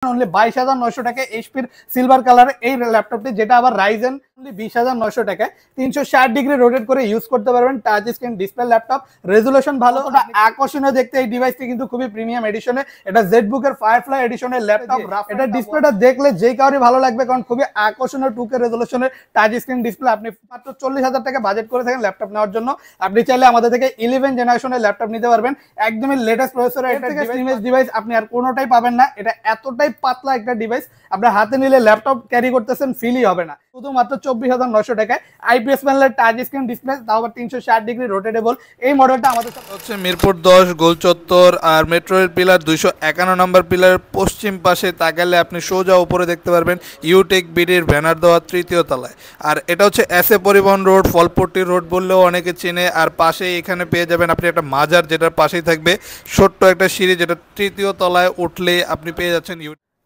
Only 22,900 টাকায় এইচপির silver কালারের এই ল্যাপটপটি, যেটা আবার রাইজেন অনলি 20,900 টাকায় 360 ডিগ্রি রোটেট করে ইউজ করতে পারবেন। Touch screen display laptop, resolution ভালো, আকর্ষণীয় দেখতে। এই ডিভাইসটি কিন্তু খুবই প্রিমিয়াম এডিশনে, এটা জেডবুকের ফায়ারফ্লাই এডিশনের ল্যাপটপ। এটা ডিসপ্লেটা দেখলে যে কাউরই ভালো লাগবে, কারণ খুবই আকর্ষণীয় 2K রেজুলেশনের টাচ স্ক্রিন ডিসপ্লে। আপনি মাত্র 40,000 টাকা বাজেট করে থাকেন ল্যাপটপ নেওয়ার জন্য, আপনি চাইলে আমাদের থেকে 11 জেনারেশনের ল্যাপটপ নিতে পারবেন। একদমই লেটেস্ট প্রসেসরের একটা ডিভাইস আপনি আর কোনোটাই পাবেন না। এটা এতটাই পাতলা একটা ডিভাইস, আপনার হাতে নিলে ল্যাপটপ ক্যারি করতেছেন ফিলই হবে না। শুধুমাত্র 24,900 টাকায় আইপিএস প্যানেলের টাচ স্ক্রিন ডিসপ্লে, তাও আবার 360 ডিগ্রি রোটেটেবল। এই মডেলটা আমাদের হচ্ছে মিরপুর 10 গোল চত্বর আর মেট্রো রেল পিলার 251 নম্বর পিলারের পশ্চিম পাশে তাকালে আপনি সোজা উপরে দেখতে পারবেন ইউটেক বিডির ব্যানার দেওয়া তৃতীয় তলায়। আর এটা হচ্ছে এসএ পরিবহন রোড, ফলপট্টি রোড বললেও অনেকে চেনে। আর পাশেই এখানে পেয়ে যাবেন আপনি একটা মাজার, যেটার পাশেই থাকবে ছোট্ট একটা সিঁড়ি, যেটা তৃতীয় তলায় উঠলে আপনি পেয়ে যাচ্ছেন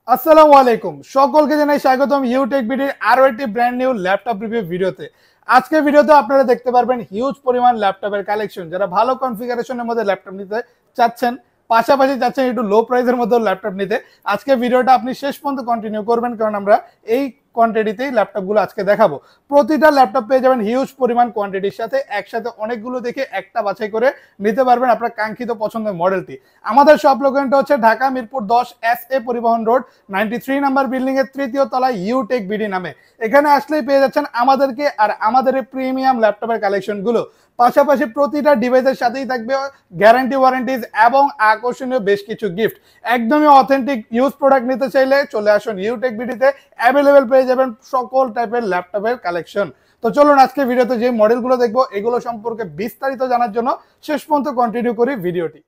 আসসালামু আলাইকুম, সকলকে জানাই স্বাগতম ইউটেক বিডির আরো একটি ব্র্যান্ড নিউ ল্যাপটপ রিভিউ ভিডিওতে। আজকে ভিডিওতে আপনারা দেখতে পারবেন হিউজ পরিমাণ ল্যাপটপের কালেকশন। যারা ভালো কনফিগারেশনের মধ্যে ল্যাপটপ নিতে চাচ্ছেন, পাশাপাশি চাচ্ছেন একটু লো প্রাইসের মধ্যে ল্যাপটপ নিতে, আজকে ভিডিওটা আপনি শেষ পর্যন্ত কন্টিনিউ করবেন, কারণ আমরা এই কোয়ান্টিটিতেই ল্যাপটপগুলো আজকে দেখাবো। প্রতিটা ল্যাপটপ পেয়ে যাবেন হিউজ পরিমাণ কোয়ান্টিটির সাথে, একসাথে অনেকগুলো দেখে একটা বাছাই করে নিতে পারবেন আপনার কাঙ্ক্ষিত পছন্দের মডেলটি। আমাদের শপ লোকেশনটা হচ্ছে ঢাকা মিরপুর 10 এসএ পরিবহন রোড 93 নাম্বার বিল্ডিং এর তৃতীয় তলায় ইউটেক বিডি নামে। এখানে আসলেই পেয়ে যাচ্ছেন আমাদেরকে আর আমাদের এই প্রিমিয়াম ল্যাপটপের কালেকশনগুলো। পাশাপাশি প্রতিটা ডিভাইসের সাথেই থাকবে গ্যারান্টি ওয়ারেন্টিজ এবং আকর্ষণীয় বেশ কিছু গিফট। একদমই অথেন্টিক ইউজ প্রোডাক্ট নিতে চাইলে চলে আসুন ইউটেক বিডিতে, অ্যাভেলেবেল পেয়ে যাবেন সকল টাইপের ল্যাপটপের কালেকশন। তো চলুন আজকে ভিডিওতে যে মডেলগুলো দেখবো এগুলো সম্পর্কে বিস্তারিত জানার জন্য শেষ পর্যন্ত কন্টিনিউ করি ভিডিওটি।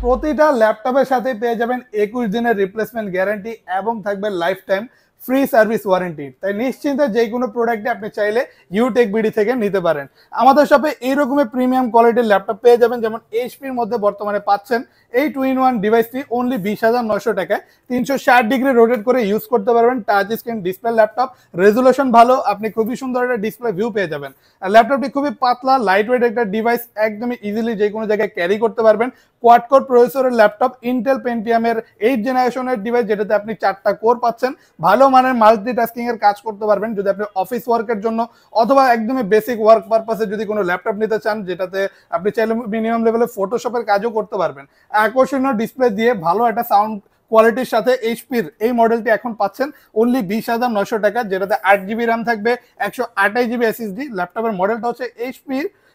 প্রতিটা ল্যাপটপের সাথে পেয়ে যাবেন 21 দিনের রিপ্লেসমেন্ট গ্যারান্টি এবং থাকবে life time free service warranty. তাই নিশ্চিন্তে যে কোনো প্রোডাক্টে আপনি চাইলে ইউটেক বিডি থেকে নিতে পারেন। আমাদের শপে এইরকমের প্রিমিয়াম কোয়ালিটির ল্যাপটপ পেয়ে যাবেন, যেমন এইচপির মধ্যে বর্তমানে পাচ্ছেন এই 2-in-1 ডিভাইসটি অনলি 20,900 টাকায় 360 ডিগ্রি রোটেট করে ইউজ করতে পারবেন। Touch screen display laptop, resolution ভালো, আপনি খুবই সুন্দর একটা ডিসপ্লে ভিউ পেয়ে যাবেন। আর ল্যাপটপটি খুবই পাতলা লাইট ওয়েট একটা ডিভাইস, একদমই ইজিলি যে কোনো জায়গায় ক্যারি করতে পারবেন। কোয়াড কোর প্রসেসরের ল্যাপটপ, ইন্টেল পেন্টিয়ামের 8 জেনারেশনের ডিভাইস, যেটাতে আপনি 4টা কোর পাচ্ছেন। ভালো মানের মাল্টিটাস্কিং এর কাজ করতে পারবেন যদি আপনি অফিস ওয়ার্কের জন্য অথবা একদমই বেসিক ওয়ার্ক পারপাসে যদি কোনো ল্যাপটপ নিতে চান, যেটাতে আপনি চাইলে মিনিমাম লেভেলে ফটোশপের কাজও করতে পারবেন। আকর্ষণীয় ডিসপ্লে দিয়ে ভালো একটা সাউন্ড কোয়ালিটির সাথে এইচপির এই মডেলটি এখন পাচ্ছেন অনলি 20,900 টাকা, যেটাতে 8GB র্যাম থাকবে, 128GB এসএসডি। ল্যাপটপের মডেলটা হচ্ছে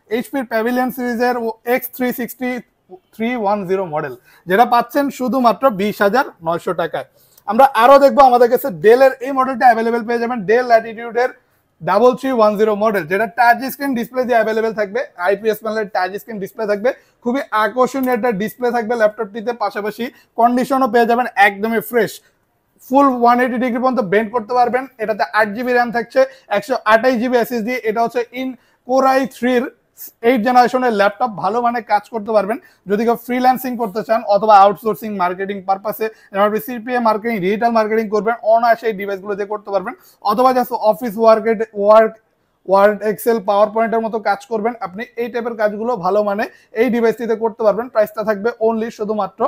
এইচপির প্যাভিলিয়ন সিরিজের X360-310 মডেল, যেটা পাচ্ছেন শুধুমাত্র 20,900 টাকায়। আমরা আরো দেখবো আমাদের কাছে ডেলের এই মডেলটা অ্যাভেলেবেল পেয়ে যাবেন, ডেল ল্যাটিটিউডের 3310 মডেল, যেটা টাচ স্ক্রিন ডিসপ্লে দিয়ে অ্যাভেলেবেল থাকবে। আইপিএস প্যানেলের টাচ স্ক্রিন ডিসপ্লে থাকবে, খুবই আকর্ষণীয় একটা ডিসপ্লে থাকবে ল্যাপটপটিতে। পাশাপাশি কন্ডিশনও পেয়ে যাবেন একদমই ফ্রেশ, ফুল 180 ডিগ্রি পর্যন্ত বেন্ড করতে পারবেন। এটাতে 8GB র্যাম থাকছে, 128GB এসএসডি। এটা হচ্ছে Core i3-র 8 জেনারেশনের ল্যাপটপ, ভালো মানে কাজ করতে পারবেন যদি কেউ ফ্রিল্যান্সিং করতে চান অথবা আউটসোর্সিং মার্কেটিং পারপাসে, যেমন আপনি সিপিএ মার্কেটিং, ডিজিটাল মার্কেটিং করবেন, অনায়াসে এই ডিভাইসগুলো দিয়ে করতে পারবেন। অথবা জাস্ট অফিস ওয়ার্ড এক্সেল পাওয়ার পয়েন্টের মতো কাজ করবেন, আপনি এই টাইপের কাজগুলো ভালো মানে এই ডিভাইসটিতে করতে পারবেন। প্রাইসটা থাকবে অনলি শুধুমাত্র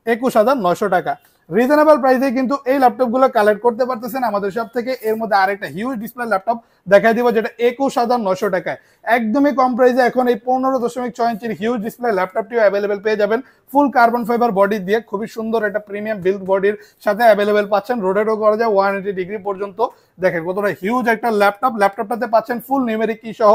21,900 টাকা। রিজনেবল প্রাইসে কিন্তু এই ল্যাপটপগুলো কালেক্ট করতে পারতেছেন আমাদের সব থেকে। এর মধ্যে আরেকটা হিউজ ডিসপ্লে ল্যাপটপ দেখাই দিব, যেটা 21,900 টাকায় একদমই কম প্রাইসে এখন এই 15.6 ইঞ্চির হিউজ ডিসপ্লে ল্যাপটপটিও অ্যাভেলেবেল পেয়ে যাবেন। ফুল কার্বন ফাইবার বডি দিয়ে খুবই সুন্দর একটা প্রিমিয়াম বিল্ড বডির সাথে অ্যাভেলেবেল পাচ্ছেন। রোটেটও করা যায় 180 ডিগ্রি পর্যন্ত। দেখেন কতটা হিউজ একটা ল্যাপটপ। ল্যাপটপটাতে পাচ্ছেন ফুল নিউমেরিক কি সহ,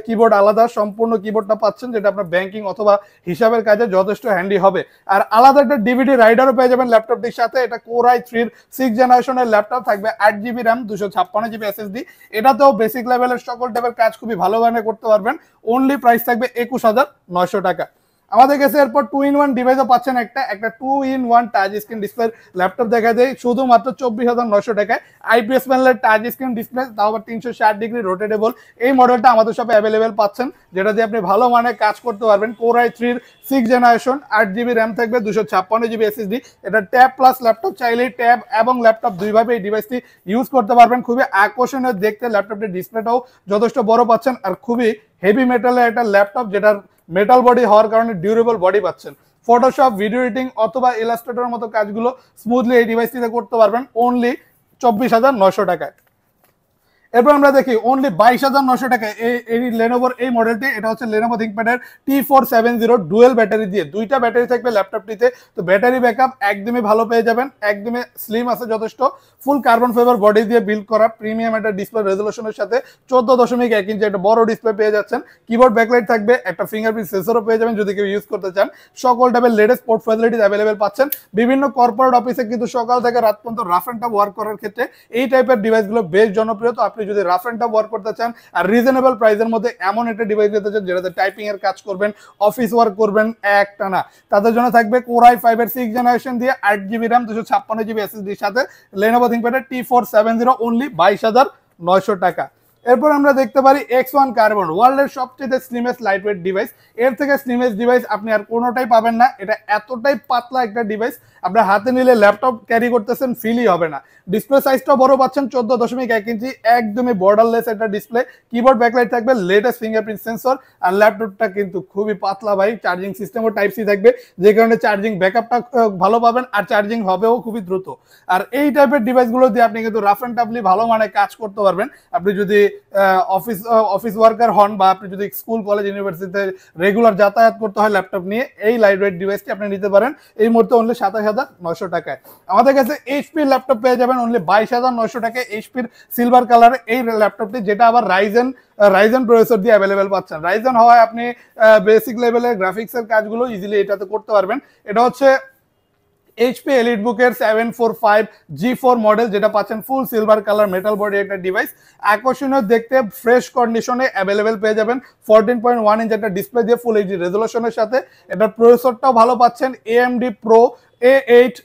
কিবোর্ড আলাদা, সম্পূর্ণ কিবোর্ডটা পাচ্ছেন, যেটা আপনার ব্যাংকিং অথবা হিসাবের কাজে যথেষ্ট হ্যান্ডি হবে। আর আলাদা একটা ডিভিডি রাইডারও পেয়ে যাবেন ল্যাপটপটির সাথে। এটা Core i3-র 6 জেনারেশনের ল্যাপটপ, থাকবে 8GB র্যাম, 256GB এসএসডি। এটাতেও বেসিক লেভেলের সকল টাইপের কাজ খুবই ভালো মানে করতে পারবেন। অনলি প্রাইস থাকবে 21,900 টাকা। আমাদের কাছে এরপর 2-in-1 ডিভাইসও পাচ্ছেন, একটা 2-in-1 touch screen display laptop দেখা যায় শুধুমাত্র 24,900 টাকায়। আইপিএস প্যানেলের টাচ স্ক্রিন ডিসপ্লে, তাও আবার 360 ডিগ্রি রোটেটেবল। এই মডেলটা আমাদের শপে অ্যাভেলেবেল পাচ্ছেন, যেটা দিয়ে আপনি ভালো মানে কাজ করতে পারবেন। Core i3 6th generation, 8GB RAM থাকবে, 256GB SSD। এটা ট্যাব প্লাস ল্যাপটপ, চাইলেই ট্যাব এবং ল্যাপটপ দুইভাবে এই ডিভাইসটি ইউজ করতে পারবেন। খুবই আকর্ষণীয় দেখতে, ল্যাপটপটির ডিসপ্লেটাও যথেষ্ট বড় পাচ্ছেন, আর খুবই হেভি মেটালের একটা ল্যাপটপ, যেটার মেটাল বডি হওয়ার কারণে ডিউরেবল বডি পাচ্ছেন। ফটোশপ, ভিডিও এডিটিং অথবা ইলাস্ট্রেটরের মতো কাজগুলো স্মুথলি এই ডিভাইসটিতে করতে পারবেন অনলি 24,900 টাকায়। এরপর আমরা দেখি অনলি 22,900 টাকায় এই লেনোভোর এই মডেলটি। এটা হচ্ছে লেনোভো থিংকপ্যাডের T470 ডুয়েল ব্যাটারি দিয়ে, দুইটা ব্যাটারি থাকবে ল্যাপটপটিতে। তো ব্যাটারি ব্যাকআপ একদমই ভালো পেয়ে যাবেন, একদমই স্লিম আছে যথেষ্ট। ফুল কার্বন ফাইবার বডি দিয়ে বিল্ড করা, প্রিমিয়াম একটা ডিসপ্লে রেজলিউশনের সাথে 14.1 ইঞ্চি একটা বড় ডিসপ্লে পেয়ে যাচ্ছেন। কিবোর্ড ব্যাকলাইট থাকবে, একটা ফিঙ্গারপ্রিন্ট সেন্সরও পেয়ে যাবেন যদি কেউ ইউজ করতে চান। সকল টাইপের লেটেস্ট পোর্ট ফ্যাসিলিটিস অ্যাভেলেবেল পাচ্ছেন। বিভিন্ন কর্পোরেট অফিসে কিন্তু সকাল থেকে রাত পর্যন্ত রাফ অ্যান্ড টাফ ওয়ার্ক করার ক্ষেত্রে এই টাইপের ডিভাইসগুলো বেশ জনপ্রিয়। তো আপনি যদি রাফ অ্যান্ড টাফ ওয়ার্ক করতে চান আর রিজনেবল প্রাইসের মধ্যে এমন একটা ডিভাইস নিতে চান যেটাতে টাইপিং এর কাজ করবেন, অফিস ওয়ার্ক করবেন একটানা, তাদের জন্য থাকবে Core i5 এর 6th জেনারেশন দিয়ে 8GB র্যাম, 256GB SSD এর সাথে লেনোভো থিংকপ্যাডের T470 অনলি 22,900 টাকা। এরপর আমরা দেখতে পারি X1 কার্বন, ওয়ার্ল্ডের সবচেয়ে স্লিমেস্ট লাইটওয়েট ডিভাইস। এর থেকে স্লিমেস্ট ডিভাইস আপনি আর কোনোটাই পাবেন না। এটা এতটাই পাতলা একটা ডিভাইস, আপনার হাতে নিলে ল্যাপটপ ক্যারি করতেছেন ফিলই হবে না। ডিসপ্লে সাইজটা বড় পাচ্ছেন, 14.1 ইঞ্চি, একদমই বর্ডারলেস একটা ডিসপ্লে। কিবোর্ড ব্যাকলাইট থাকবে, লেটেস্ট ফিঙ্গারপ্রিন্ট সেন্সর, আর ল্যাপটপটা কিন্তু খুবই পাতলা ভাই। চার্জিং সিস্টেমও টাইপ সি থাকবে, যে কারণে চার্জিং ব্যাকআপটা ভালো পাবেন, আর চার্জিং হবেও খুবই দ্রুত। আর এই টাইপের ডিভাইসগুলো দিয়ে আপনি কিন্তু রাফ অ্যান্ড টাফলি ভালো মানে কাজ করতে পারবেন। আপনি যদি অফিস ওয়ার্কার হন, বা আপনি যদি স্কুল কলেজ ইউনিভার্সিটিতে রেগুলার যাতায়াত করতে হয় ল্যাপটপ নিয়ে, এই লাইটওয়েট ডিভাইসটি আপনি নিতে পারেন এই মুহূর্তে অনলি 27,900 টাকায়। আমাদের কাছে এইচপি ল্যাপটপ পেয়ে যাবেন অনলি 22,900 টাকায়। এইচপির সিলভার কালারের এই ল্যাপটপটি, যেটা আবার রাইজেন প্রসেসর দিয়ে অ্যাভেলেবেল পাচ্ছেন। রাইজেন হওয়ায় আপনি বেসিক লেভেলের গ্রাফিক্সের কাজগুলো ইজিলি এটাতে করতে পারবেন। এটা হচ্ছে এইচপি এলিটবুকের 745 G4 মডেল, যেটা পাচ্ছেন ফুল সিলভার কালার মেটাল বডি একটা ডিভাইস। আকর্ষণীয় দেখতে, ফ্রেশ কন্ডিশনে অ্যাভেলেবেল পেয়ে যাবেন। 14.1 ইঞ্চ একটা ডিসপ্লে দিয়ে ফুল এইচডি রেজলিউশনের সাথে। এটার প্রসেসরটাও ভালো পাচ্ছেন, AMD Pro A8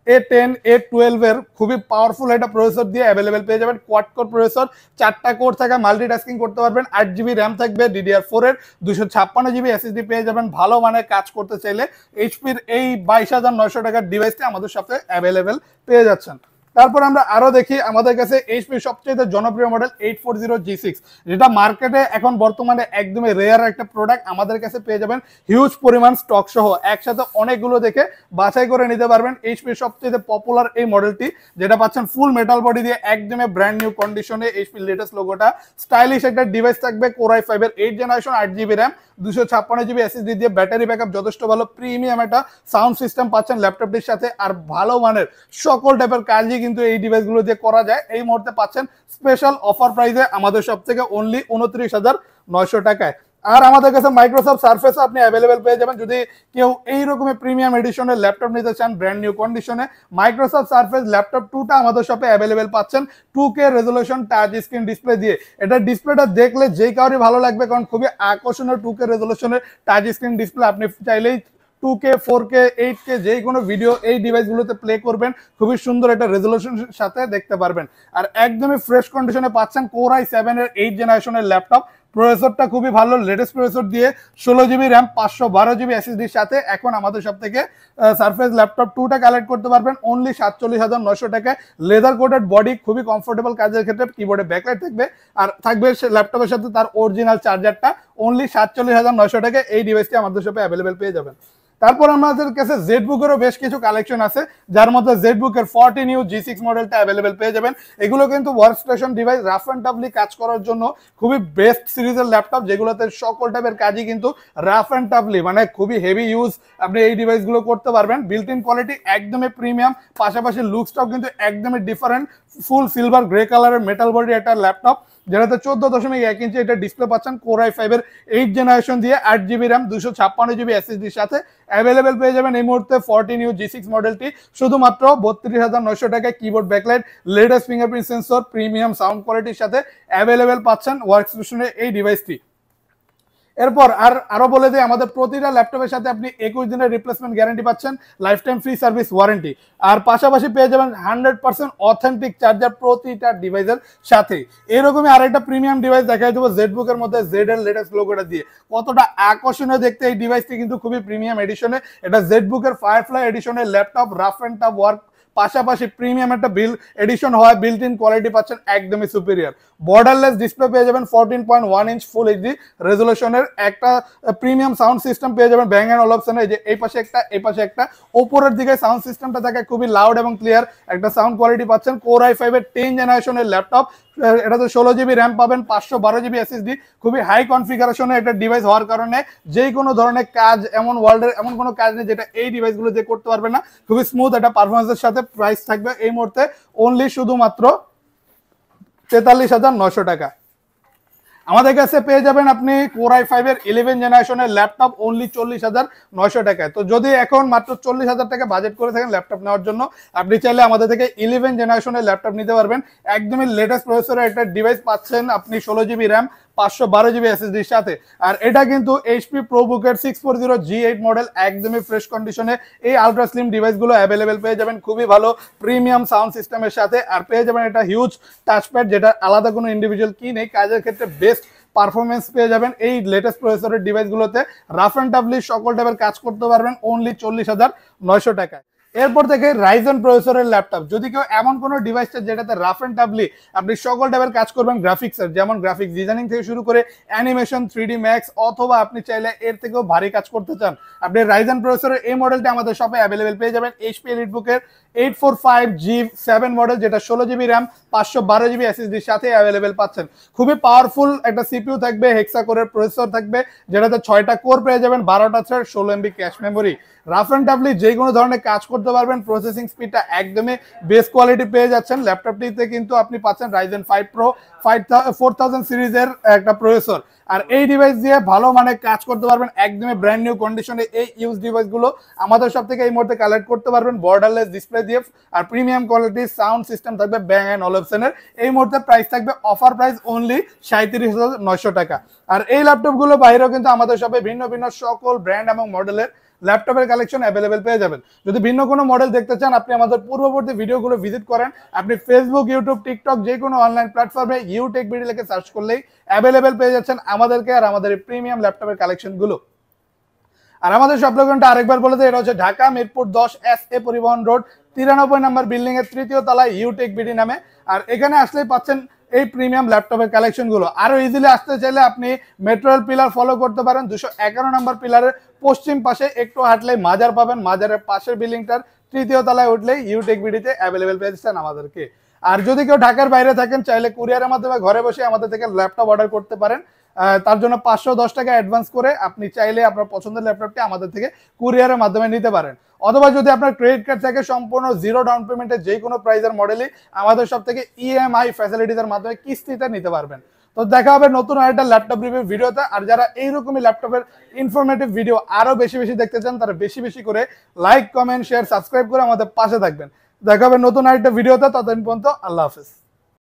A10 A12 এর খুবই পাওয়ারফুল একটা প্রসেসর দিয়ে অ্যাভেলেবেল পেয়ে যাবেন। কোয়াড কোর প্রসেসর, 4টা কোর থাকা মাল্টিটাস্কিং করতে পারবেন। 8GB র্যাম থাকবে, DDR4 এর, 256GB SSD পেয়ে যাবেন। ভালো মানে কাজ করতে চাইলে এইচপির এই 22,900 টাকার ডিভাইসটি আমাদের সাথে অ্যাভেলেবেল পেয়ে যাচ্ছেন। তারপর আমরা আরো দেখি, আমাদের কাছে এইচপির সবচেয়ে জনপ্রিয় মডেল 840G6, যেটা মার্কেটে এখন বর্তমানে একদমই রেয়ার একটা প্রোডাক্ট। আমাদের কাছে পেয়ে যাবেন হিউজ পরিমাণ স্টক সহ, একসাথে অনেকগুলো দেখে বাছাই করে নিতে পারবেন। এইচপির সবচেয়ে পপুলার এই মডেলটি, যেটা পাচ্ছেন ফুল মেটাল বডি দিয়ে, একদমই ব্র্যান্ড নিউ কন্ডিশনে, এইচপির লেটেস্ট লোগোটা, স্টাইলিশ একটা ডিভাইস থাকবে। Core i5 এর 8th generation, 8GB RAM, 256GB SSD দিয়ে, ব্যাটারি ব্যাকআপ যথেষ্ট ভালো, প্রিমিয়াম একটা সাউন্ড সিস্টেম পাচ্ছেন ল্যাপটপটির সাথে, আর ভালো মানের সকল টাইপের কাজই কিন্তু এই ডিভাইসগুলো দিয়ে করা যায়। এই মুহূর্তে পাচ্ছেন স্পেশাল অফার প্রাইসে আমাদের সব থেকে অনলি 29,900 টাকায়। আর আমাদের কাছে মাইক্রোসফট সারফেস আপনি অ্যাভেলেবেল পেয়ে যাবেন। যদি কেউ এই রকমের প্রিমিয়াম এডিশনের ল্যাপটপ নিতে চান ব্র্যান্ড নিউ কন্ডিশনে, মাইক্রোসফট সারফেস ল্যাপটপ 2টা আমাদের শপে অ্যাভেলেবেল পাচ্ছেন 2K resolution touch screen display দিয়ে। এটা ডিসপ্লেটা দেখলে যেই কারোরই ভালো লাগবে, কারণ খুবই আকর্ষণীয় 2K রেজলিউশনের টাচ স্ক্রিন ডিসপ্লে। আপনি চাইলেই 2K 4K 8K যে কোনো ভিডিও এই ডিভাইসগুলোতে প্লে করবেন, খুবই সুন্দর একটা রেজলিউশনের সাথে দেখতে পারবেন। আর একদমই ফ্রেশ কন্ডিশনে পাচ্ছেন Core i7 এর 8th জেনারেশনের ল্যাপটপ। প্রসেসরটা খুবই ভালো, লেটেস্ট প্রসেসর দিয়ে, 16GB র্যাম, 512GB SSD এর সাথে। এখন আমাদের সব থেকে সারফেস ল্যাপটপ 2টা কালেক্ট করতে পারবেন অনলি 47,900 টাকায়। লেদার কোটেড বডি, খুবই কমফোর্টেবল কাজের ক্ষেত্রে। কিবোর্ডে ব্যাকলাইট থাকবে, আর থাকবে ল্যাপটপের সাথে তার অরিজিনাল চার্জারটা। অনলি 47,900 টাকায় এই ডিভাইসটি আমাদের শপে অ্যাভেলেবেল পেয়ে যাবেন। তারপর আমাদের কাছে জেডবুকেরও বেশ কিছু কালেকশন আছে, যার মধ্যে জেডবুকের 14U G6 মডেলটা অ্যাভেলেবেল পেয়ে যাবেন। এগুলো কিন্তু workstation device, rough and toughly কাজ করার জন্য খুবই বেস্ট সিরিজের ল্যাপটপ, যেগুলোতে সকল টাইপের কাজই কিন্তু রাফ অ্যান্ড টাফলি মানে খুবই হেভি ইউজ আপনি এই ডিভাইসগুলো করতে পারবেন। বিল্ট ইন কোয়ালিটি একদমই প্রিমিয়াম, পাশাপাশি লুকসটাও কিন্তু একদমই ডিফারেন্ট। ফুল সিলভার গ্রে কালারের মেটাল বডি একটা ল্যাপটপ, যেটাতে 14.1 ইঞ্চি এটা ডিসপ্লে পাচ্ছেন। Core i5 এর 8th জেনারেশন দিয়ে, 8GB র্যাম, 256GB SSD এর সাথে অ্যাভেলেবেল পেয়ে যাবেন এই মুহূর্তে 14U G6 মডেলটি শুধুমাত্র 32,900 টাকায়। Keyboard backlight, latest fingerprint sensor, premium sound কোয়ালিটির সাথে অ্যাভেলেবেল পাচ্ছেন ওয়ার্কস্টেশনের এই ডিভাইসটি। এরপর আরো বলে দিই, আমাদের প্রতিটা ল্যাপটপের সাথে আপনি 21 দিনের রিপ্লেসমেন্ট গ্যারান্টি পাচ্ছেন, life time free service warranty, আর পাশাপাশি পেয়ে যাবেন 100% অথেন্টিক চার্জার প্রতিটা ডিভাইসের সাথে। এরকমই আরেকটা প্রিমিয়াম ডিভাইস দেখাই দেবো জেডবুকের মধ্যে জেড এর লেটেস্ট লোগোটা দিয়ে। কতটা আকর্ষণীয় দেখতে এই ডিভাইসটি, কিন্তু খুবই প্রিমিয়াম এডিশনে। এটা জেডবুকের ফায়ারফ্লাই এডিশনের laptop, rough and tough work, পাশাপাশি প্রিমিয়াম একটা বিল এডিশন হয়, বিল্ট ইন কোয়ালিটি পাচ্ছেন একদমই সুপিরিয়র। বর্ডারলেস ডিসপ্লে পেয়ে যাবেন, 14.1 ইঞ্চ ফুল এইচডি রেজুলেশনের একটা প্রিমিয়াম সাউন্ড সিস্টেম পেয়ে যাবেন ব্যাং অ্যান্ড অলপশনে। যে এই পাশে একটা, এই পাশে একটা, ওপরের দিকে সাউন্ড সিস্টেমটা থাকে খুবই লাউড এবং ক্লিয়ার একটা সাউন্ড কোয়ালিটি পাচ্ছেন। কোর i5 এর 10 জেনারেশনের ল্যাপটপ, এটাতে 16 জিবি র্যাম পাবেন, 512 জিবি এসএসডি, খুবই হাই কনফিগারেশনের একটা ডিভাইস হওয়ার কারণে যে কোনো ধরনের কাজ, এমন ওয়ার্ল্ডের এমন কোনো কাজ নেই যেটা এই ডিভাইসগুলো যে করতে পারবে না। খুবই স্মুথ একটা পারফরমেন্সের সাথে প্রাইস থাকবে এই মুহূর্তে অনলি শুধুমাত্র 43,900 টাকা। আমাদের কাছে পেয়ে যাবেন আপনি কোর i5 এর 11 জেনারেশনের ল্যাপটপ অনলি 40,900 টাকায়। তো যদি এখন মাত্র 40,000 টাকা বাজেট করে থাকেন ল্যাপটপ নেওয়ার জন্য, আপনি চাইলে আমাদের থেকে 11 জেনারেশনের ল্যাপটপ নিতে পারবেন। একদমই লেটেস্ট প্রসেসরের একটা ডিভাইস পাচ্ছেন আপনি, 16 জিবি র্যাম, 512 জিবি এসএসডির সাথে। আর এটা কিন্তু এইচপি প্রোবুকের 640 G8 মডেল, একদমই ফ্রেশ কন্ডিশনে এই আলট্রা স্লিম ডিভাইসগুলো অ্যাভেলেবেল পেয়ে যাবেন খুবই ভালো প্রিমিয়াম সাউন্ড সিস্টেমের সাথে। আর পেয়ে যাবেন এটা হিউজ টাচপ্যাড, যেটা আলাদা কোনো ইন্ডিভিজুয়াল কি নেই, কাজের ক্ষেত্রে বেস্ট পারফরমেন্স পেয়ে যাবেন এই লেটেস্ট প্রসেসরের ডিভাইসগুলোতে। রাফ অ্যান্ড টাফলি সকল টাইপের কাজ করতে পারবেন অনলি 40,900 টাকায়। এরপর থেকে রাইজেন প্রসেসরের ল্যাপটপ, যদি কেউ এমন কোনো ডিভাইস চায় যেটাতে রাফ অ্যান্ড টাফলি আপনি সকল টাইপের কাজ করবেন গ্রাফিক্সের, যেমন গ্রাফিক্স ডিজাইনিং থেকে শুরু করে অ্যানিমেশন, 3D ম্যাক্স, অথবা আপনি চাইলে এর থেকেও ভারী কাজ করতে চান, আপনি রাইজেন প্রসেসরের এই মডেলটা আমাদের শপে অ্যাভেলেবেল পেয়ে যাবেন। এইচপি এলিটবুকের 845G7 মডেল, যেটা 16 জিবি র্যাম, 512 জিবি এসএসডির সাথে অ্যাভেলেবেল পাচ্ছেন। খুবই পাওয়ারফুল একটা সিপিইউ থাকবে, হেক্সা কোরের প্রসেসর থাকবে, যেটাতে 6টা কোর পেয়ে যাবেন, 12টা thread, 16 MB cache memory. Rough and toughly যে কোনো ধরনের কাজ করতে পারবেন, প্রসেসিং স্পিডটা একদমই বেস্ট কোয়ালিটি পেয়ে যাচ্ছেন। ল্যাপটপটিতে কিন্তু আপনি পাচ্ছেন Ryzen 5 Pro 4000 সিরিজের একটা প্রসেসর। আর এই ডিভাইস দিয়ে ভালো মানে কাজ করতে পারবেন একদমই ব্র্যান্ড নিউ কন্ডিশনে। এই ইউজ ডিভাইসগুলো আমাদের সব থেকে এই মুহূর্তে কালেক্ট করতে পারবেন বর্ডারলেস ডিসপ্লে দিয়ে, আর প্রিমিয়াম কোয়ালিটির সাউন্ড সিস্টেম থাকবে ব্যাং অ্যান্ড অলপশনের। এই মুহূর্তে প্রাইস থাকবে অফার প্রাইস অনলি 37,900 টাকা। আর এই ল্যাপটপগুলো বাইরেও কিন্তু আমাদের শপে ভিন্ন ভিন্ন সকল ব্র্যান্ড এবং মডেলের ল্যাপটপের কালেকশন অ্যাভেলেবেল পেয়ে যাবেন। যদি ভিন্ন কোনো মডেল দেখতে চান, আপনি আমাদের পূর্ববর্তী ভিডিওগুলো ভিজিট করেন। আপনি ফেসবুক, ইউটিউব, টিকটক যে কোনো অনলাইন প্ল্যাটফর্মে ইউটেক বিডি লিখে সার্চ করলেই অ্যাভেলেবেল পেয়ে যাচ্ছেন আমাদেরকে আর আমাদের এই প্রিমিয়াম ল্যাপটপের কালেকশনগুলো। আর আমাদের সব লোকেশনটা আরেকবার বলে দেয়, এটা হচ্ছে ঢাকা মিরপুর 10 SA পরিবহন রোড 93 নম্বর বিল্ডিং এর 3য় তলায় ইউটেক বিডি নামে। আর এখানে আসলেই পাচ্ছেন এই প্রিমিয়াম ল্যাপটপের কালেকশনগুলো। আরো ইজিলি আসতে চাইলে আপনি মেট্রো রেল পিলার ফলো করতে পারেন, 211 নম্বর পিলারের পশ্চিম পাশে একটু হাঁটলেই মাজার পাবেন, মাজারের পাশের বিল্ডিংটার 3য় তলায় উঠলেই ইউটেক বিডিতে অ্যাভেলেবেল পেয়ে যাচ্ছেন আমাদেরকে। আর যদি কেউ ঢাকার বাইরে থাকেন, চাইলে কুরিয়ারের মাধ্যমে ঘরে বসে আমাদের থেকে ল্যাপটপ অর্ডার করতে পারেন। তার জন্য 510 টাকা অ্যাডভান্স করে আপনি চাইলে আপনার পছন্দের ল্যাপটপটি আমাদের থেকে কুরিয়ারের মাধ্যমে নিতে পারেন। অথবা যদি আপনার ক্রেডিট কার্ড থাকে, সম্পূর্ণ জিরো ডাউন পেমেন্টে যে কোনো প্রাইজের মডেলই আমাদের সব থেকে EMI ফ্যাসিলিটিসের মাধ্যমে কিস্তিতে নিতে পারবেন। তো দেখা হবে নতুন আরেকটা ল্যাপটপ রিভিউ ভিডিওতে। আর যারা এইরকমই ল্যাপটপের ইনফরমেটিভ ভিডিও আরো বেশি বেশি দেখতে চান, তারা বেশি বেশি করে লাইক, কমেন্ট, শেয়ার, সাবস্ক্রাইব করে আমাদের পাশে থাকবেন। দেখা হবে নতুন আরেকটা ভিডিওতে। ততদিন পর্যন্ত আল্লাহ হাফেজ।